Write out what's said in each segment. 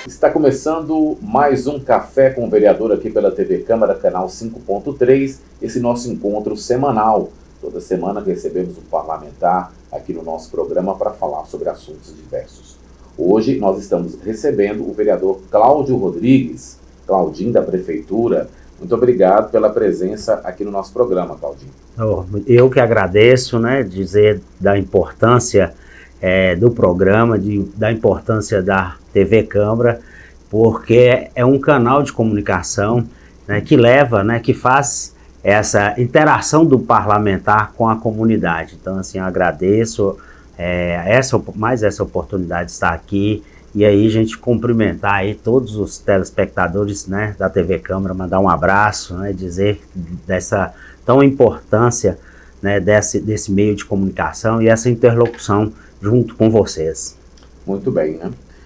Está começando mais um Café com o Vereador aqui pela TV Câmara, canal 5.3, esse nosso encontro semanal. Toda semana recebemos um parlamentar aqui no nosso programa para falar sobre assuntos diversos. Hoje nós estamos recebendo o vereador Cláudio Rodrigues, Claudinho da Prefeitura. Muito obrigado pela presença aqui no nosso programa, Claudinho. Eu que agradeço, dizer da importância do programa, da importância da TV Câmara, porque é um canal de comunicação que leva, que faz essa interação do parlamentar com a comunidade. Então, assim, eu agradeço mais essa oportunidade de estar aqui e aí a gente cumprimentar aí todos os telespectadores da TV Câmara, mandar um abraço, dizer dessa tão importância desse meio de comunicação e essa interlocução junto com vocês. Muito bem,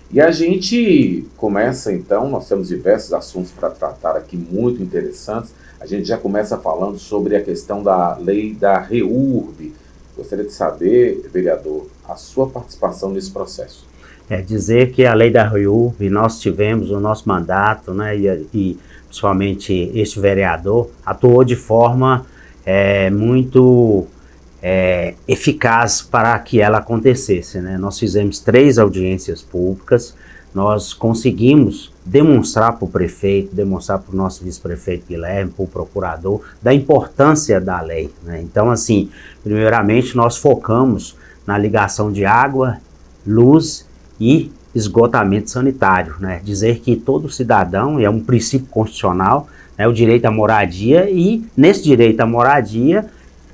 E a gente começa então, nós temos diversos assuntos para tratar aqui muito interessantes. A gente já começa falando sobre a questão da lei da REURB. Gostaria de saber, vereador, a sua participação nesse processo. Dizer que a lei da REURB, nós tivemos o nosso mandato, e principalmente este vereador, atuou de forma muito eficaz para que ela acontecesse. Nós fizemos 3 audiências públicas, nós conseguimos demonstrar para o prefeito, demonstrar para o nosso vice-prefeito Guilherme, para o procurador, da importância da lei. Então, assim, primeiramente nós focamos na ligação de água, luz e esgotamento sanitário. Dizer que todo cidadão, é um princípio constitucional, o direito à moradia, e nesse direito à moradia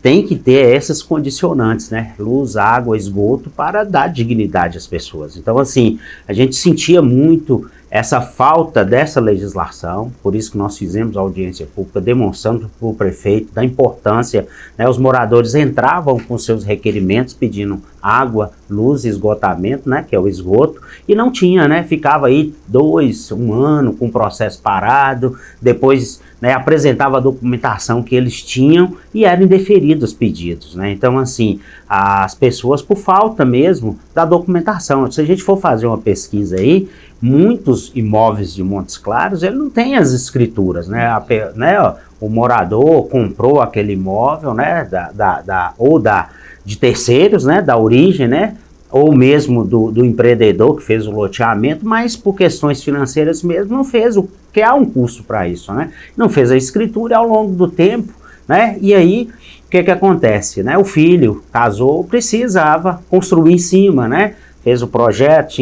tem que ter essas condicionantes, luz, água, esgoto, para dar dignidade às pessoas. Então, assim, a gente sentia muito essa falta dessa legislação, por isso que nós fizemos a audiência pública, demonstrando para o prefeito da importância, os moradores entravam com seus requerimentos pedindo água, luz e esgotamento, que é o esgoto, e não tinha, ficava aí 1 ano com o processo parado, depois apresentava a documentação que eles tinham e eram indeferidos os pedidos. Então, assim, as pessoas, por falta mesmo da documentação, se a gente for fazer uma pesquisa aí, muitos imóveis de Montes Claros, ele não tem as escrituras, o morador comprou aquele imóvel, de terceiros, da origem, ou mesmo do empreendedor que fez o loteamento, mas por questões financeiras mesmo não fez, que há um custo para isso, não fez a escritura ao longo do tempo, e aí o que acontece, o filho casou, precisava construir em cima, fez o projeto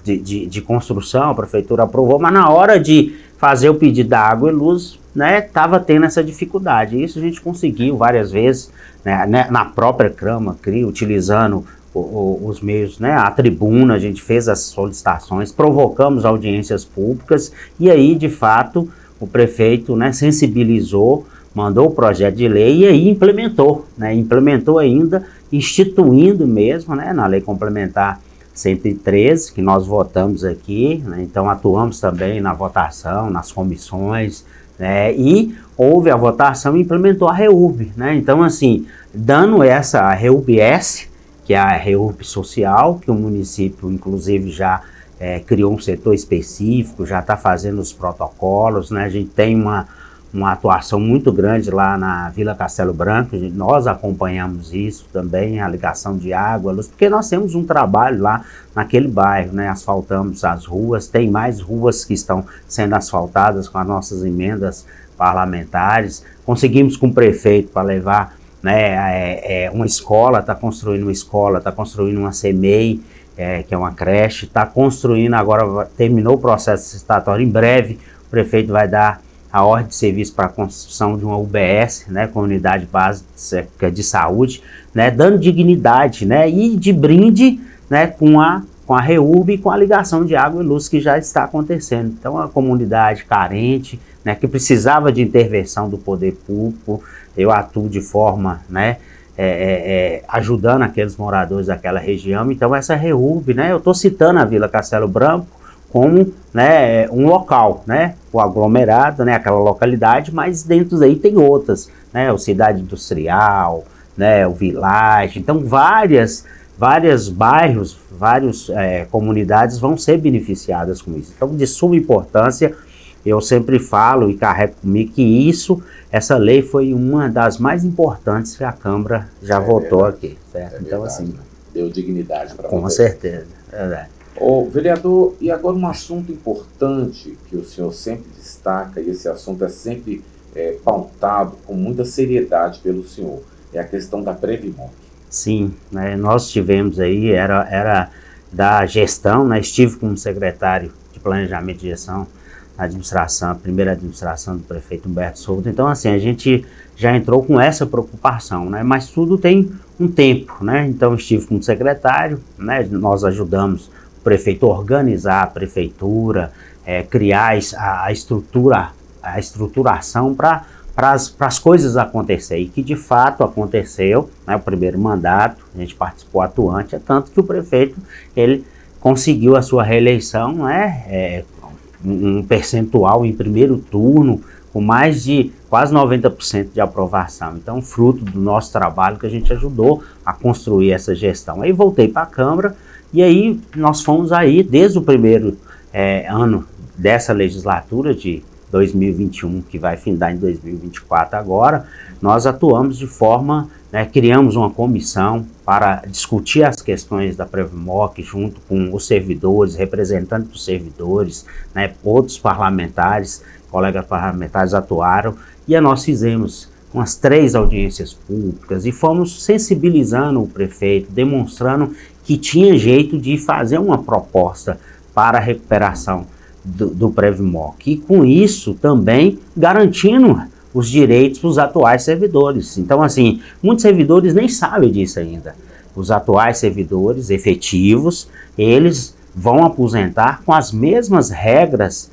de construção, a prefeitura aprovou, mas na hora de fazer o pedido da água e luz, estava tendo essa dificuldade. Isso a gente conseguiu várias vezes, na própria Câmara, utilizando os meios, a tribuna, a gente fez as solicitações, provocamos audiências públicas e aí, de fato, o prefeito sensibilizou, mandou o projeto de lei e aí implementou, implementou ainda, instituindo mesmo, na Lei Complementar 113, que nós votamos aqui, então atuamos também na votação, nas comissões, e houve a votação e implementou a REURB, então, assim, dando a REURB-S, que é a REURB social, que o município, inclusive, já criou um setor específico, já está fazendo os protocolos, a gente tem uma atuação muito grande lá na Vila Castelo Branco, nós acompanhamos isso também, a ligação de água, luz, porque nós temos um trabalho lá naquele bairro, asfaltamos as ruas, tem mais ruas que estão sendo asfaltadas com as nossas emendas parlamentares, conseguimos com o prefeito para levar uma escola, está construindo uma escola, está construindo uma CEMEI, que é uma creche, está construindo agora, terminou o processo licitatório, em breve o prefeito vai dar a ordem de serviço para a construção de uma UBS, com a Unidade Básica de Saúde, dando dignidade, e de brinde, com a REURB e com a ligação de água e luz que já está acontecendo. Então, a comunidade carente, que precisava de intervenção do poder público, eu atuo de forma, ajudando aqueles moradores daquela região. Então, essa REURB, eu estou citando a Vila Castelo Branco como um local, o aglomerado, aquela localidade, mas dentro daí tem outras, né, o Cidade Industrial, né, o Village. Então, vários bairros, várias comunidades vão ser beneficiadas com isso. Então, de suma importância, eu sempre falo e carrego comigo que essa lei foi uma das mais importantes que a Câmara já votou aqui, certo? Então, assim, deu dignidade para com certeza, é verdade. Ô, vereador, e agora um assunto importante que o senhor sempre destaca, e esse assunto é sempre pautado com muita seriedade pelo senhor, é a questão da Previmoc. Sim, né, nós tivemos aí, era da gestão, né, estive como secretário de Planejamento e Gestão na administração, a primeira administração do prefeito Humberto Souto. Então, assim, a gente já entrou com essa preocupação, né, mas tudo tem um tempo, né, então estive como secretário, né, nós ajudamos o prefeito a organizar a prefeitura, criar a estruturação para as coisas acontecerem, e que de fato aconteceu, né, o primeiro mandato, a gente participou atuante, é tanto que o prefeito, ele conseguiu a sua reeleição, né, um percentual em primeiro turno, com mais de quase 90% de aprovação. Então, fruto do nosso trabalho que a gente ajudou a construir essa gestão. Aí voltei para a Câmara, e aí nós fomos aí, desde o primeiro ano dessa legislatura de 2021, que vai findar em 2024 agora, nós atuamos de forma, né, criamos uma comissão para discutir as questões da Previmoc junto com os servidores, representantes dos servidores, né, outros parlamentares, colegas parlamentares atuaram, e nós fizemos umas 3 audiências públicas e fomos sensibilizando o prefeito, demonstrando que tinha jeito de fazer uma proposta para a recuperação do Previmoc, e com isso também garantindo os direitos dos atuais servidores. Então, assim, muitos servidores nem sabem disso ainda. Os atuais servidores efetivos, eles vão aposentar com as mesmas regras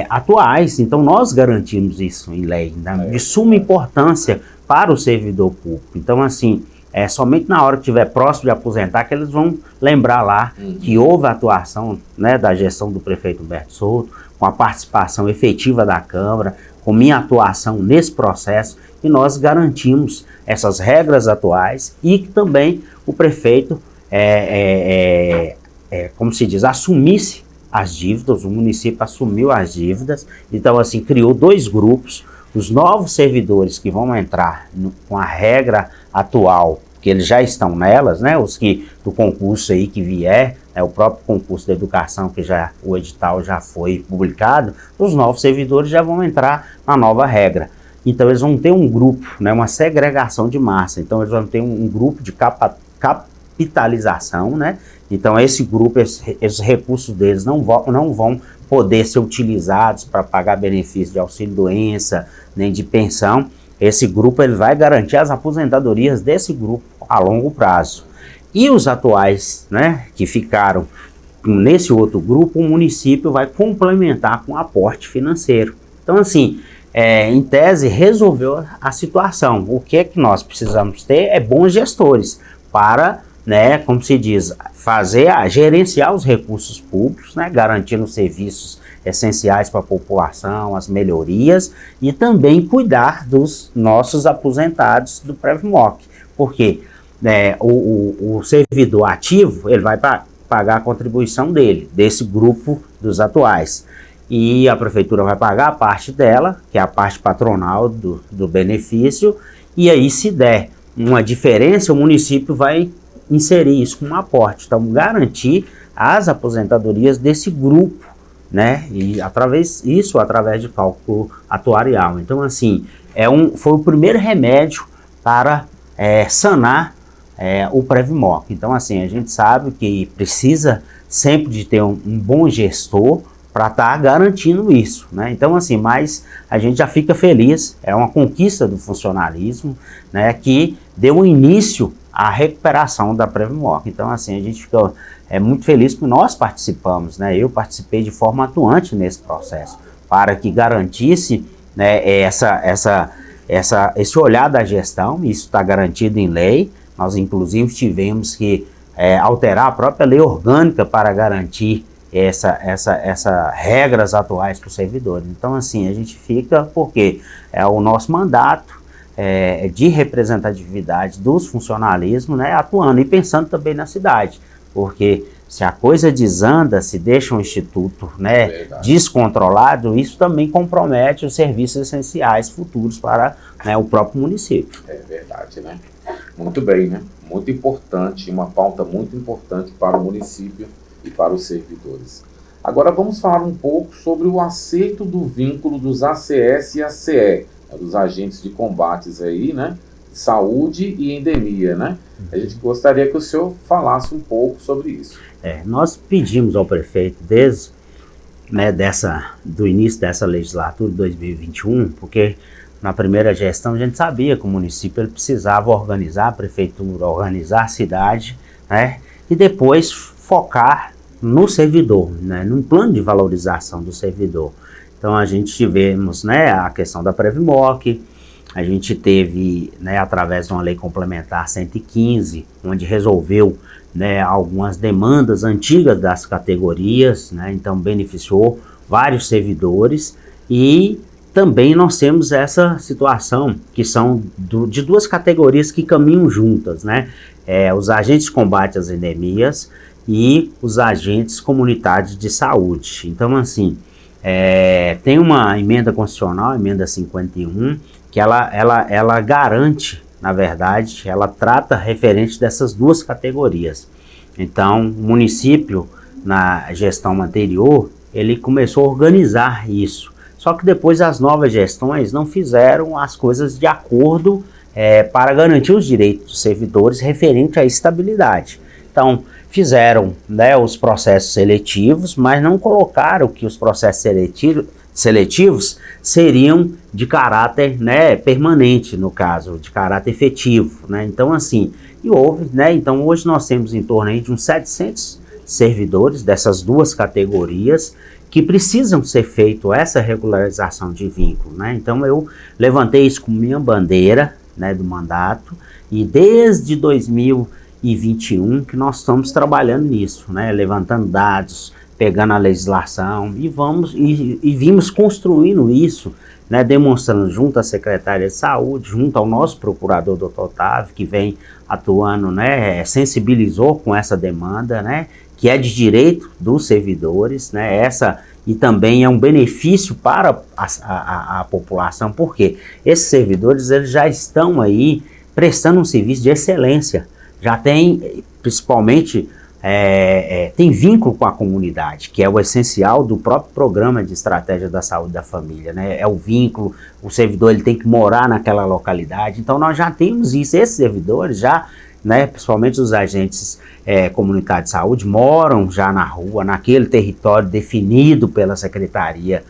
atuais. Então, nós garantimos isso em lei, né, de suma importância para o servidor público. Então, assim, somente na hora que estiver próximo de aposentar que eles vão lembrar lá que houve a atuação, né, da gestão do prefeito Humberto Souto, com a participação efetiva da Câmara, com minha atuação nesse processo, e nós garantimos essas regras atuais e que também o prefeito, como se diz, assumisse as dívidas, o município assumiu as dívidas. Então, assim, criou 2 grupos, os novos servidores que vão entrar com a regra atual, que eles já estão nelas, né, os que do concurso aí que vier, o próprio concurso da educação, que o edital já foi publicado, os novos servidores já vão entrar na nova regra. Então eles vão ter um grupo, né, uma segregação de massa, então eles vão ter um grupo de capitalização, né, então esse grupo, esses recursos deles não vão poder ser utilizados para pagar benefício de auxílio-doença, nem de pensão. Esse grupo ele vai garantir as aposentadorias desse grupo a longo prazo. E os atuais, né, que ficaram nesse outro grupo, o município vai complementar com aporte financeiro. Então, assim, em tese, resolveu a situação. O que é que nós precisamos ter bons gestores para, né, como se diz, gerenciar os recursos públicos, né, garantindo serviços essenciais para a população, as melhorias, e também cuidar dos nossos aposentados do Previmoc, porque o servidor ativo, ele vai pagar a contribuição desse grupo dos atuais, e a prefeitura vai pagar a parte dela, que é a parte patronal do benefício, e aí se der uma diferença, o município vai inserir isso com um aporte, então garantir as aposentadorias desse grupo, né, e através de cálculo atuarial. Então, assim, foi o primeiro remédio para sanar o Previmoc. Então, assim, a gente sabe que precisa sempre de ter um bom gestor para estar garantindo isso, né? Então, assim, mas a gente já fica feliz, é uma conquista do funcionalismo, né, que deu um início à recuperação da Previmoc. Então, assim, a gente fica muito feliz que nós participamos, né? Eu participei de forma atuante nesse processo, para que garantisse, né, esse olhar da gestão. Isso está garantido em lei. Nós, inclusive, tivemos que alterar a própria lei orgânica para garantir essas regras atuais para os servidores. Então, assim, a gente fica, porque é o nosso mandato, de representatividade dos funcionalismos, né, atuando e pensando também na cidade, porque se a coisa desanda, se deixa um instituto, né, descontrolado, isso também compromete os serviços essenciais futuros para, né, o próprio município. É verdade, né? Muito bem, né? Muito importante, uma pauta muito importante para o município e para os servidores. Agora vamos falar um pouco sobre o acerto do vínculo dos ACS e ACE, dos agentes de combates aí, né? Saúde e endemia, né? A gente gostaria que o senhor falasse um pouco sobre isso. Nós pedimos ao prefeito desde, né, do início dessa legislatura de 2021, porque na primeira gestão a gente sabia que o município ele precisava organizar a prefeitura, organizar a cidade, né, e depois focar no servidor, né, num plano de valorização do servidor. Então a gente tivemos, né, a questão da Previmoc, a gente teve, né, através de uma lei complementar 115, onde resolveu, né, algumas demandas antigas das categorias, né, então beneficiou vários servidores, e também nós temos essa situação que são de duas categorias que caminham juntas, né, os agentes de combate às endemias e os agentes comunitários de saúde. Então, assim, tem uma emenda constitucional, a emenda 51, que ela garante, na verdade, ela trata referente dessas duas categorias. Então, o município, na gestão anterior, ele começou a organizar isso. Só que depois as novas gestões não fizeram as coisas de acordo para garantir os direitos dos servidores referente à estabilidade. Então, fizeram, né, os processos seletivos, mas não colocaram que os processos seletivos seriam de caráter, né, permanente, no caso, de caráter efetivo, né? Então, assim, então hoje nós temos em torno aí de uns 700 servidores dessas duas categorias que precisam ser feito essa regularização de vínculo, né? Então eu levantei isso como minha bandeira, né, do mandato, e desde 2021 que nós estamos trabalhando nisso, né, levantando dados, pegando a legislação e vimos construindo isso, né, demonstrando junto à Secretaria de Saúde, junto ao nosso procurador, Dr. Otávio, que vem atuando, né, sensibilizou com essa demanda, né, que é de direito dos servidores, né, e também é um benefício para a população, porque esses servidores eles já estão aí prestando um serviço de excelência, já tem, principalmente, tem vínculo com a comunidade, que é o essencial do próprio programa de estratégia da saúde da família, né? É o vínculo, o servidor ele tem que morar naquela localidade, então nós já temos isso, esses servidores já, né, principalmente os agentes comunitários de saúde, moram já na rua, naquele território definido pela Secretaria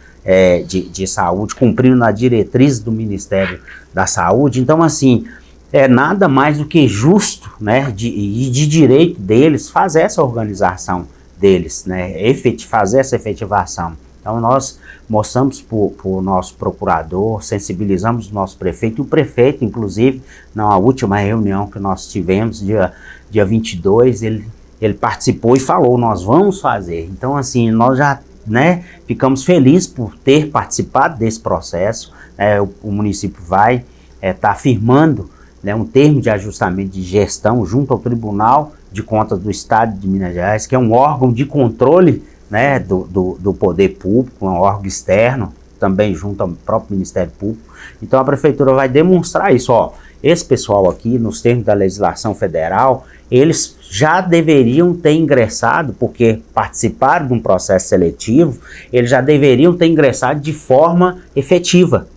de Saúde, cumprindo a diretriz do Ministério da Saúde. Então, assim, é nada mais do que justo, né, de direito deles fazer essa organização deles, né, fazer essa efetivação. Então nós mostramos para o nosso procurador, sensibilizamos o nosso prefeito, e o prefeito, inclusive, na última reunião que nós tivemos, dia 22, ele participou e falou, nós vamos fazer. Então, assim, nós já, né, ficamos felizes por ter participado desse processo. O município vai estar firmando, né, um termo de ajustamento de gestão junto ao Tribunal de Contas do Estado de Minas Gerais, que é um órgão de controle, né, do poder público, um órgão externo, também junto ao próprio Ministério Público. Então a Prefeitura vai demonstrar isso, esse pessoal aqui, nos termos da legislação federal, eles já deveriam ter ingressado, porque participaram de um processo seletivo, eles já deveriam ter ingressado de forma efetiva.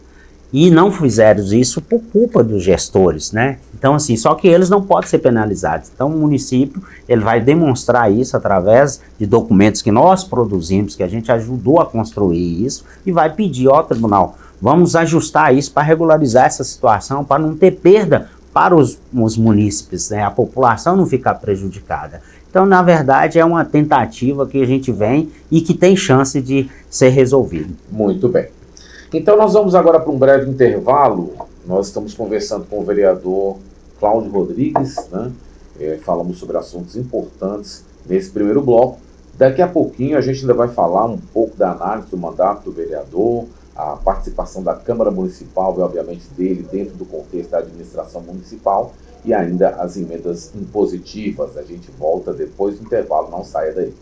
E não fizeram isso por culpa dos gestores, né? Então, assim, só que eles não podem ser penalizados. Então, o município, ele vai demonstrar isso através de documentos que nós produzimos, que a gente ajudou a construir isso, e vai pedir ao tribunal, vamos ajustar isso para regularizar essa situação, para não ter perda para os munícipes, né? A população não ficar prejudicada. Então, na verdade, é uma tentativa que a gente vem e que tem chance de ser resolvido. Muito bem. Então nós vamos agora para um breve intervalo. Nós estamos conversando com o vereador Cláudio Rodrigues, né? Falamos sobre assuntos importantes nesse primeiro bloco. Daqui a pouquinho a gente ainda vai falar um pouco da análise do mandato do vereador, a participação da Câmara Municipal e, obviamente, dele dentro do contexto da administração municipal e ainda as emendas impositivas. A gente volta depois do intervalo, não saia daí.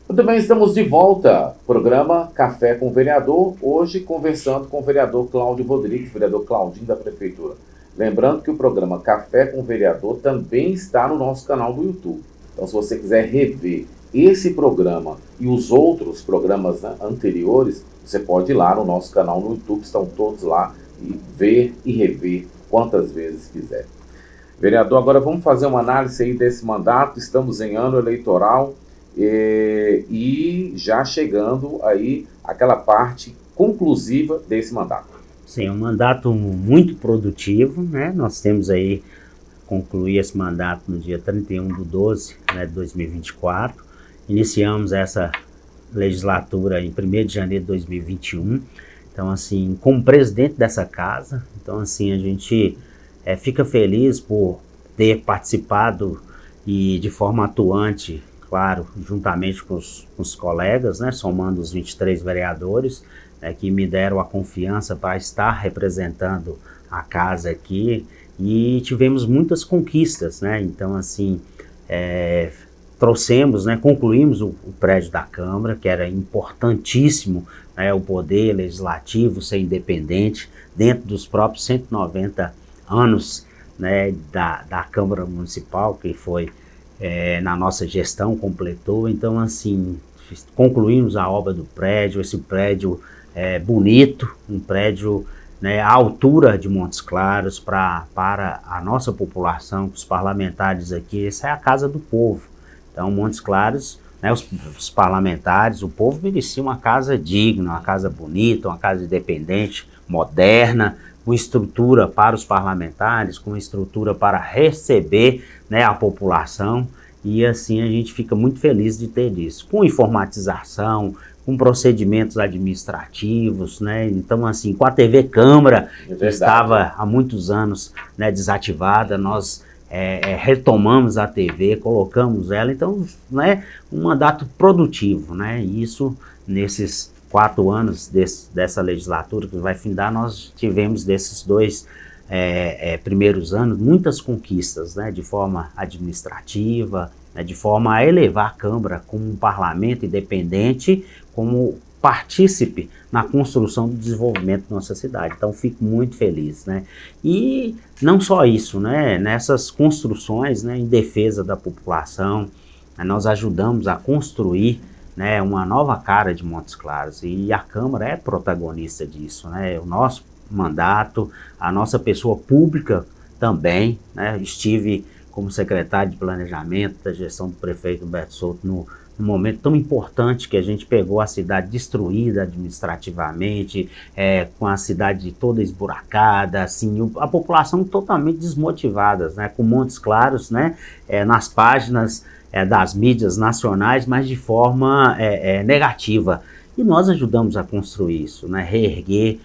Muito bem, estamos de volta. Programa Café com o Vereador, hoje conversando com o vereador Cláudio Rodrigues, vereador Claudinho da Prefeitura. Lembrando que o programa Café com o Vereador também está no nosso canal do YouTube. Então, se você quiser rever esse programa e os outros programas anteriores, você pode ir lá no nosso canal no YouTube, estão todos lá, e ver e rever quantas vezes quiser. Vereador, agora vamos fazer uma análise aí desse mandato. Estamos em ano eleitoral. E já chegando aí aquela parte conclusiva desse mandato. Sim, um mandato muito produtivo, né? Nós temos aí, concluir esse mandato no dia 31/12, né, de 2024. Iniciamos essa legislatura em 1º de janeiro de 2021. Então, assim, como presidente dessa casa, então, assim, a gente fica feliz por ter participado e de forma atuante, claro, juntamente com os colegas, né, somando os 23 vereadores, que me deram a confiança para estar representando a casa aqui, e tivemos muitas conquistas, né? Então, assim, trouxemos, né, concluímos o prédio da Câmara, que era importantíssimo, né, o poder legislativo ser independente dentro dos próprios 190 anos, né, da Câmara Municipal, que foi na nossa gestão, completou. Então, assim, concluímos a obra do prédio. Esse prédio é bonito, um prédio, né, à altura de Montes Claros, para a nossa população, os parlamentares aqui. Essa é a casa do povo. Então, Montes Claros, né, os parlamentares, o povo merecia uma casa digna, uma casa bonita, uma casa independente, moderna, com estrutura para os parlamentares, com estrutura para receber, né, a população, e assim a gente fica muito feliz de ter isso. Com informatização, com procedimentos administrativos, né? Então, assim, com a TV Câmara, que estava há muitos anos, né, desativada, nós retomamos a TV, colocamos ela, então, né, um mandato produtivo, né? E isso, nesses 4 anos dessa legislatura que vai findar, nós tivemos desses 2 primeiros anos muitas conquistas, né, de forma administrativa, né, de forma a elevar a Câmara como um parlamento independente, como partícipe na construção do desenvolvimento da nossa cidade. Então, fico muito feliz, né? E não só isso, né? Nessas construções, né, em defesa da população, nós ajudamos a construir, né, uma nova cara de Montes Claros, e a Câmara é protagonista disso, né? O nosso mandato, a nossa pessoa pública também, né? Estive como secretário de Planejamento da gestão do prefeito Humberto Souto num momento tão importante, que a gente pegou a cidade destruída administrativamente, com a cidade toda esburacada, assim, a população totalmente desmotivada, né? Com Montes Claros, né, nas páginas das mídias nacionais, mas de forma negativa. E nós ajudamos a construir isso, né? Reerguer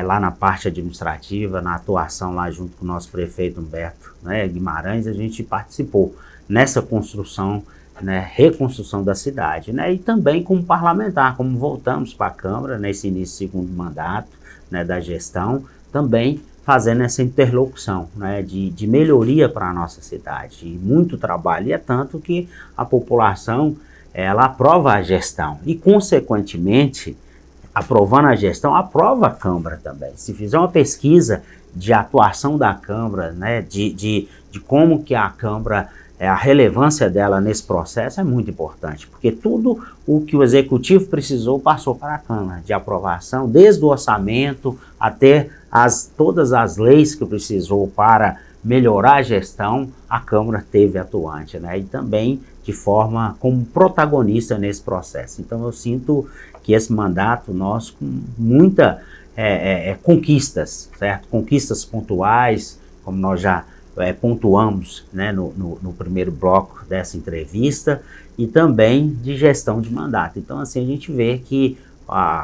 lá na parte administrativa, na atuação lá junto com o nosso prefeito Humberto, né, Guimarães, a gente participou nessa construção, né, reconstrução da cidade, né? E também como parlamentar, como voltamos para a Câmara nesse início do 2º mandato, né, da gestão, também fazendo essa interlocução, né, de melhoria para a nossa cidade. E muito trabalho, e é tanto que a população, ela aprova a gestão e, consequentemente, aprovando a gestão, aprova a Câmara também. Se fizer uma pesquisa de atuação da Câmara, né, de como que a Câmara, a relevância dela nesse processo é muito importante, porque tudo o que o Executivo precisou passou para a Câmara de aprovação, desde o orçamento até todas as leis que precisou para melhorar a gestão, a Câmara teve atuante, né? E também de forma como protagonista nesse processo. Então, eu sinto que esse mandato nosso, com muita conquistas, certo? Conquistas pontuais, como nós já pontuamos, né, no primeiro bloco dessa entrevista, e também de gestão de mandato. Então, assim, a gente vê que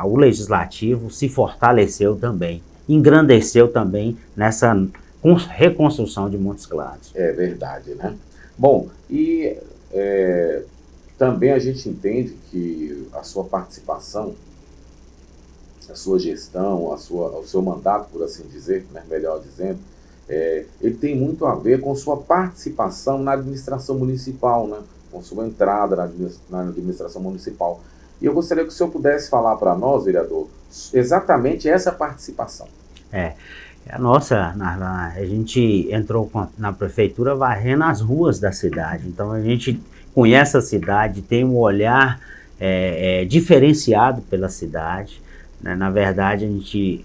o Legislativo se fortaleceu também, engrandeceu também nessa reconstrução de Montes Claros. É verdade, né? Bom, e também a gente entende que a sua participação, a sua gestão, o seu mandato, por assim dizer, né, melhor dizendo, ele tem muito a ver com sua participação na administração municipal, né? Com sua entrada na administração municipal. E eu gostaria que o senhor pudesse falar para nós, vereador, exatamente essa participação. A gente entrou na prefeitura varrendo as ruas da cidade, então a gente conhece a cidade, tem um olhar diferenciado pela cidade, né? Na verdade, a gente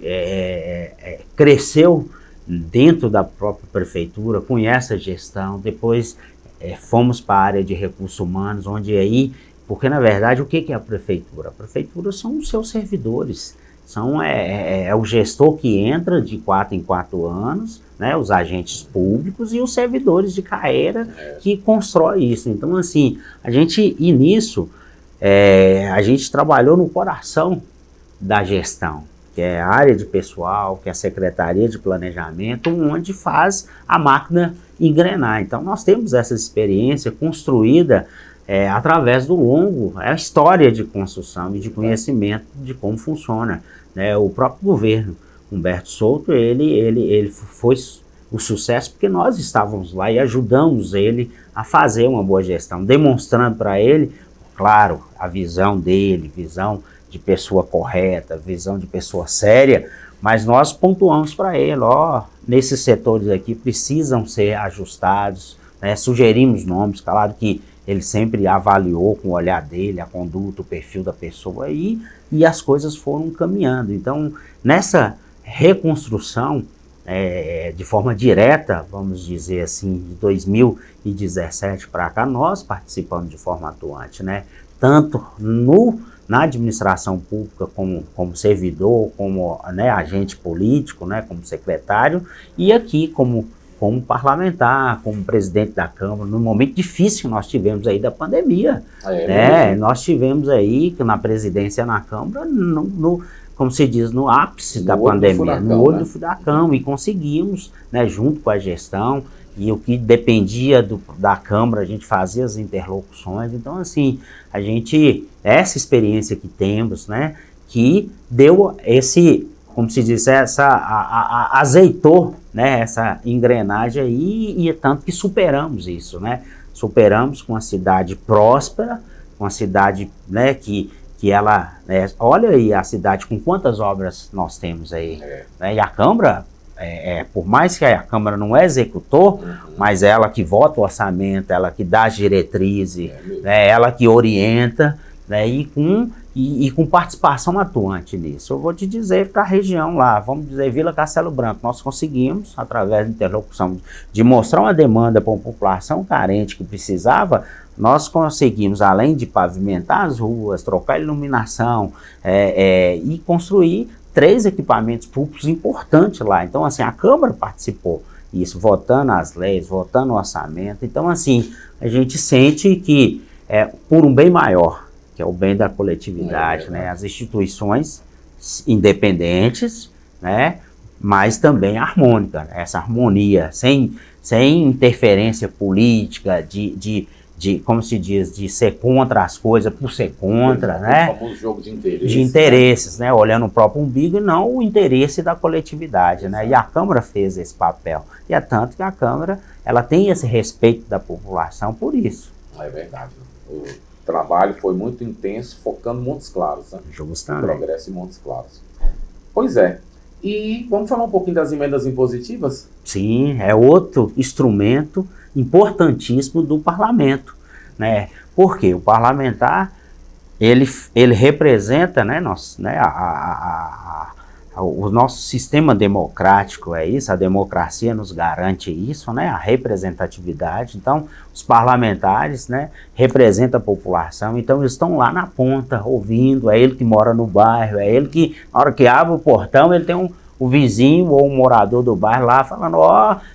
cresceu dentro da própria prefeitura, conhece a gestão, depois fomos para a área de recursos humanos, onde aí, porque na verdade o que é a prefeitura? A prefeitura são os seus servidores, é o gestor que entra de 4 em 4 anos, né, os agentes públicos e os servidores de carreira que constrói isso. Então assim, a gente trabalhou no coração da gestão, que é a área de pessoal, que é a Secretaria de Planejamento, onde faz a máquina engrenar. Então nós temos essa experiência construída através do a história de construção e de conhecimento de como funciona, né? O próprio governo, Humberto Souto, ele foi o sucesso porque nós estávamos lá e ajudamos ele a fazer uma boa gestão, demonstrando para ele, claro, a visão dele, visão de pessoa correta, visão de pessoa séria, mas nós pontuamos para ele, nesses setores aqui precisam ser ajustados, né? Sugerimos nomes, claro que ele sempre avaliou com o olhar dele, a conduta, o perfil da pessoa e as coisas foram caminhando. Então, nessa reconstrução, de forma direta, vamos dizer assim, de 2017 para cá, nós participamos de forma atuante, né? Tanto na administração pública como servidor, como, né, agente político, né, como secretário, e aqui como parlamentar, como presidente da Câmara, num momento difícil que nós tivemos aí da pandemia. Nós tivemos aí, na presidência na Câmara, como se diz, no ápice da pandemia, no olho do furacão, e conseguimos, né, junto com a gestão, e o que dependia da Câmara, a gente fazia as interlocuções. Então, assim, essa experiência que temos, né, que deu como se diz, azeitou, né, essa engrenagem aí, e é tanto que superamos isso, né? Superamos com uma cidade próspera, uma cidade, né, que ela, olha aí a cidade com quantas obras nós temos aí, né? E a Câmara, por mais que a Câmara não é executor, mas ela que vota o orçamento, ela que dá as diretrizes, né, ela que orienta, né, e com participação atuante nisso. Eu vou te dizer para a região lá, vamos dizer Vila Castelo Branco, nós conseguimos, através da interlocução, de mostrar uma demanda para uma população carente que precisava, nós conseguimos, além de pavimentar as ruas, trocar iluminação e construir 3 equipamentos públicos importantes lá. Então, assim, a Câmara participou isso, votando as leis, votando o orçamento. Então, assim, a gente sente que por um bem maior, que é o bem da coletividade, né? As instituições independentes, né? Mas também harmônica, né? Essa harmonia, sem interferência política, como se diz, de ser contra as coisas por ser contra, né? O famoso jogo de interesses. De interesses, né? Olhando o próprio umbigo e não o interesse da coletividade, né? E a Câmara fez esse papel. E é tanto que a Câmara, ela tem esse respeito da população por isso. É verdade. O trabalho foi muito intenso, focando em Montes Claros, né? Justamente. Progresso em Montes Claros. Pois é. E vamos falar um pouquinho das emendas impositivas? Sim, é outro instrumento importantíssimo do parlamento, né? Porque o parlamentar, ele representa, né, o nosso sistema democrático, isso, a democracia nos garante isso, né, a representatividade. Então, os parlamentares, né, representam a população, então eles estão lá na ponta, ouvindo, é ele que mora no bairro, é ele que, na hora que abre o portão, ele tem o vizinho ou um morador do bairro lá falando,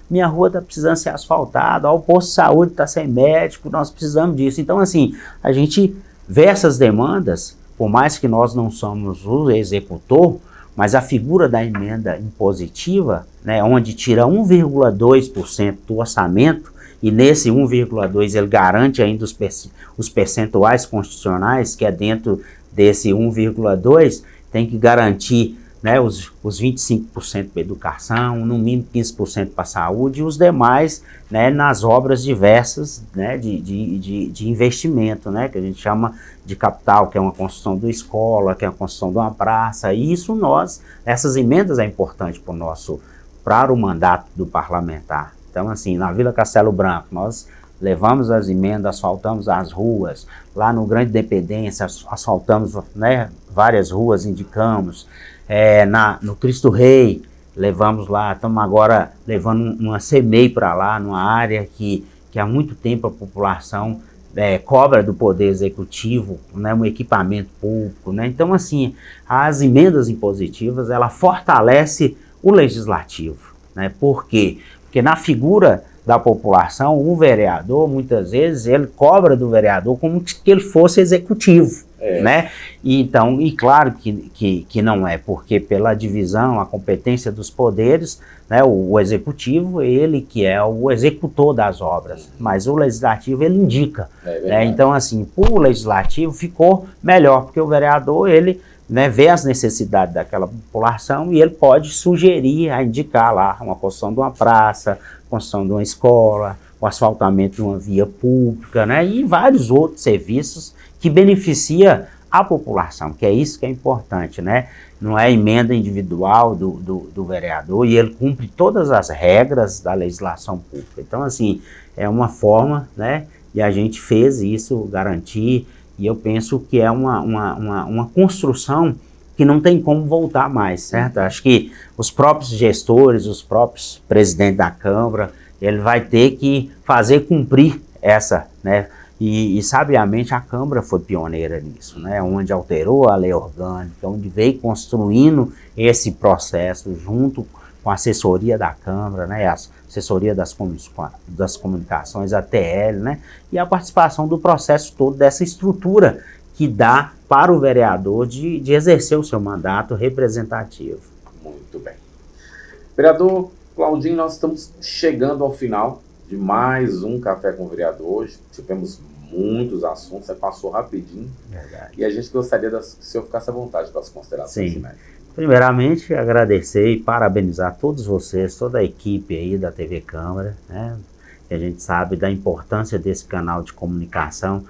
minha rua está precisando ser asfaltada, o posto de saúde está sem médico, nós precisamos disso. Então, assim, a gente vê essas demandas, por mais que nós não somos o executor, mas a figura da emenda impositiva, né, onde tira 1,2% do orçamento, e nesse 1,2% ele garante ainda os percentuais constitucionais, que é dentro desse 1,2%, tem que garantir, né, os 25% para educação, no mínimo 15% para a saúde, e os demais, né, nas obras diversas, né, de investimento, né, que a gente chama de capital, que é uma construção de uma escola, que é a construção de uma praça. E isso essas emendas é importante para o mandato do parlamentar. Então, assim, na Vila Castelo Branco, nós levamos as emendas, asfaltamos as ruas. Lá no Grande Independência, asfaltamos, né, várias ruas, indicamos. No Cristo Rei, levamos lá, estamos agora levando uma CEMEI para lá, numa área que há muito tempo a população cobra do Poder Executivo, né, um equipamento público, né? Então, assim, as emendas impositivas, ela fortalece o Legislativo, né? Por quê? Porque na figura da população, o vereador, muitas vezes, ele cobra do vereador como que ele fosse executivo, né? E claro que não é, porque pela divisão, a competência dos poderes, né, o executivo, ele que é o executor das obras, mas o legislativo, ele indica. Né? Então, assim, o legislativo ficou melhor, porque o vereador, ele, né, vê as necessidades daquela população e ele pode sugerir, indicar lá uma construção de uma praça, construção de uma escola, o asfaltamento de uma via pública, né, e vários outros serviços que beneficia a população, que é isso que é importante, né? Não é emenda individual do vereador, e ele cumpre todas as regras da legislação pública. Então, assim, é uma forma, né, e a gente fez isso, garantir. E eu penso que é uma construção que não tem como voltar mais, certo? Acho que os próprios gestores, os próprios presidentes da Câmara, ele vai ter que fazer cumprir essa, né? E sabiamente a Câmara foi pioneira nisso, né? Onde alterou a lei orgânica, onde veio construindo esse processo junto com a assessoria da Câmara, né? A assessoria das comunicações, a TL, né? E a participação do processo todo dessa estrutura que dá para o vereador de exercer o seu mandato representativo. Muito bem. Vereador Claudinho, nós estamos chegando ao final de mais um Café com o Vereador. Hoje tivemos muitos assuntos, você passou rapidinho. Verdade. E a gente gostaria que o senhor ficasse à vontade para as considerações finais. Primeiramente, agradecer e parabenizar todos vocês, toda a equipe aí da TV Câmara, né? Que a gente sabe da importância desse canal de comunicação,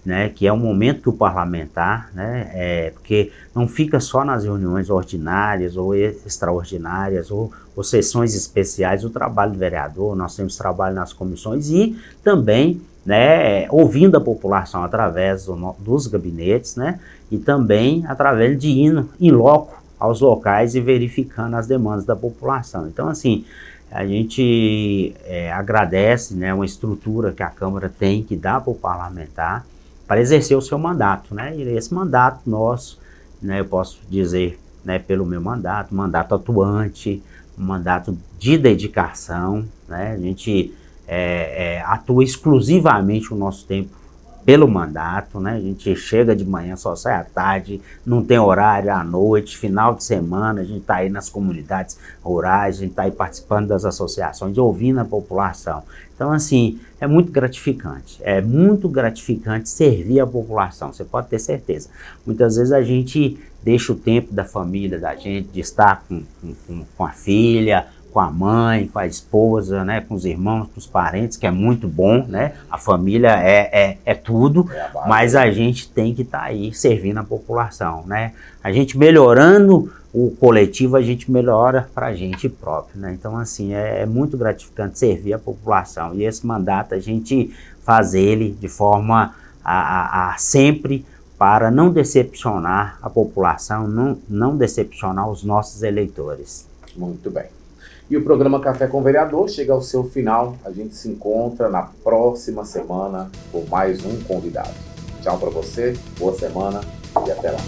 né? Que é um momento que o parlamentar, né? Porque não fica só nas reuniões ordinárias ou extraordinárias ou sessões especiais o trabalho do vereador. Nós temos trabalho nas comissões e também, né, ouvindo a população através dos gabinetes, né? E também através de ir em loco aos locais e verificando as demandas da população. Então, assim, a gente agradece, né, uma estrutura que a Câmara tem, que dá para o parlamentar, para exercer o seu mandato, né? E esse mandato nosso, né, eu posso dizer, né, pelo meu mandato atuante, um mandato de dedicação, né? A gente atua exclusivamente o nosso tempo pelo mandato, né? A gente chega de manhã, só sai à tarde, não tem horário à noite, final de semana, a gente está aí nas comunidades rurais, a gente está aí participando das associações, ouvindo a população. Então, assim, é muito gratificante servir a população, você pode ter certeza. Muitas vezes a gente deixa o tempo da família da gente, de estar com a filha, com a mãe, com a esposa, né, com os irmãos, com os parentes, que é muito bom, né? A família é tudo, mas a gente tem que estar aí servindo a população, né? A gente melhorando o coletivo, a gente melhora para a gente próprio, né? Então, assim, é muito gratificante servir a população, e esse mandato a gente faz ele de forma sempre para não decepcionar a população, não decepcionar os nossos eleitores. Muito bem. E o programa Café com o Vereador chega ao seu final. A gente se encontra na próxima semana com mais um convidado. Tchau para você, boa semana e até lá.